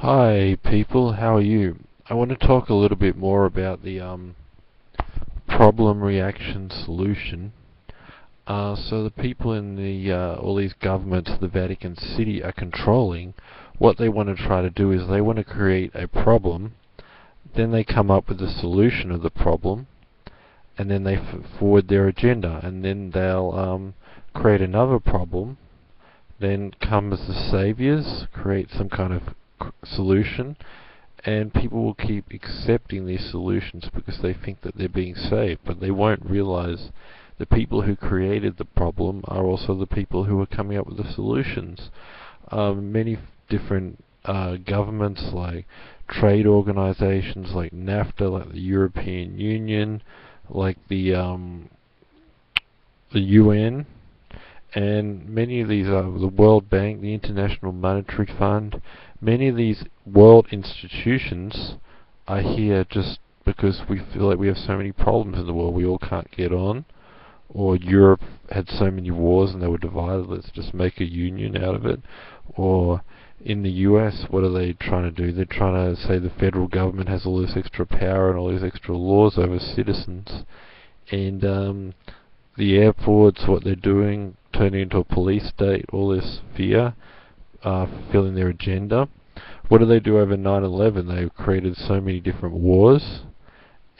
Hi people, how are you? I want to talk a little bit more about the problem reaction solution. So the people in the all these governments the Vatican City are controlling, what they want to try to do is they want to create a problem, then they come up with a solution of the problem, and then they forward their agenda, and then they'll create another problem, then come as the saviors, create some kind of solution, and people will keep accepting these solutions because they think that they're being saved, but they won't realize the people who created the problem are also the people who are coming up with the solutions. Many different governments, like trade organizations like NAFTA, like the European Union, like the UN, and many of these are the World Bank, the International Monetary Fund. Many of these world institutions are here just because we feel like we have so many problems in the world, we all can't get on, or Europe had so many wars and they were divided, let's just make a union out of it. Or in the US, what are they trying to do? They're trying to say the federal government has all this extra power and all these extra laws over citizens. And the airports, what they're doing, turning into a police state, all this fear, fulfilling their agenda. What do they do over 9/11? They've created so many different wars,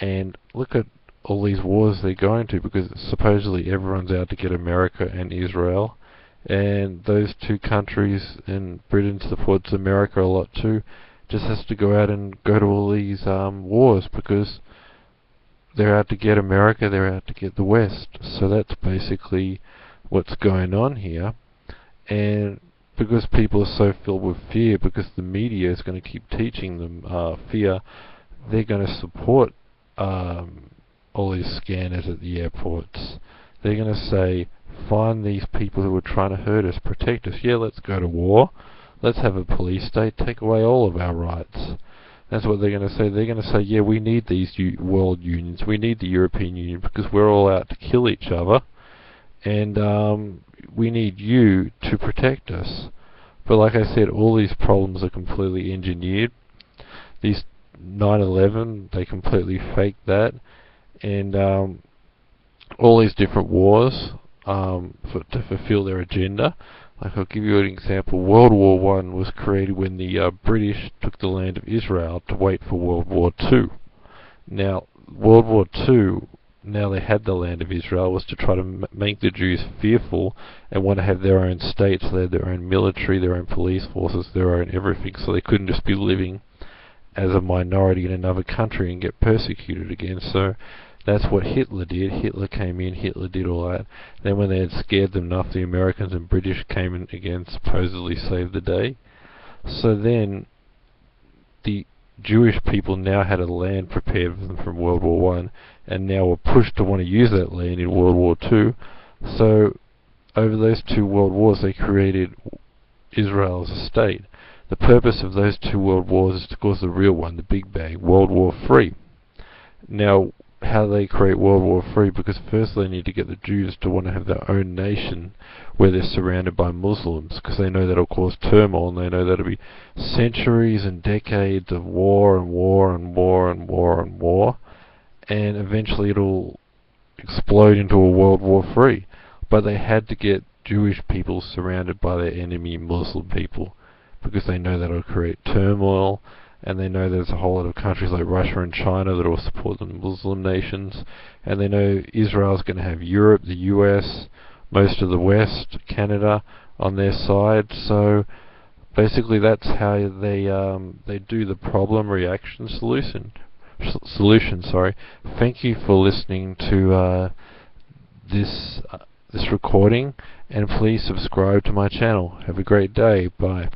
and look at all these wars they're going to, because supposedly everyone's out to get America and Israel, and those two countries, and Britain supports America a lot too, just has to go out and go to all these wars because they're out to get America, they're out to get the West. So that's basically what's going on here. And because people are so filled with fear, because the media is going to keep teaching them fear, they're going to support all these scanners at the airports. They're going to say, find these people who are trying to hurt us, protect us. Yeah, let's go to war. Let's have a police state, take away all of our rights. That's what they're going to say. They're going to say, yeah, we need these world unions. We need the European Union because we're all out to kill each other. And we need you to protect us. But like I said, all these problems are completely engineered. These 9/11, they completely faked that. And all these different wars to fulfill their agenda. Like, I'll give you an example. World War One was created when the British took the land of Israel to wait for World War Two. Now, World War Two, now they had the land of Israel, was to try to make the Jews fearful and want to have their own states. They had their own military, their own police forces, their own everything, so they couldn't just be living as a minority in another country and get persecuted again. So that's what Hitler did. Hitler came in, Hitler did all that. Then when they had scared them enough, the Americans and British came in again, supposedly saved the day. So then the Jewish people now had a land prepared for them from World War One, and now were pushed to want to use that land in World War Two. So over those two world wars, they created Israel as a state. The purpose of those two world wars is to cause the real one, the Big Bang, World War III. Now, how they create World War III? Because first they need to get the Jews to want to have their own nation where they're surrounded by Muslims, because they know that'll cause turmoil, and they know that'll be centuries and decades of war and war and war and war and war, and eventually it'll explode into a World War III. But they had to get Jewish people surrounded by their enemy Muslim people, because they know that'll create turmoil, and they know there's a whole lot of countries like Russia and China that will support the Muslim nations, and they know Israel's going to have Europe, the US, most of the West, Canada on their side. So basically that's how they do the problem reaction solution. Thank you for listening to this recording, and please subscribe to my channel. Have a great day. Bye.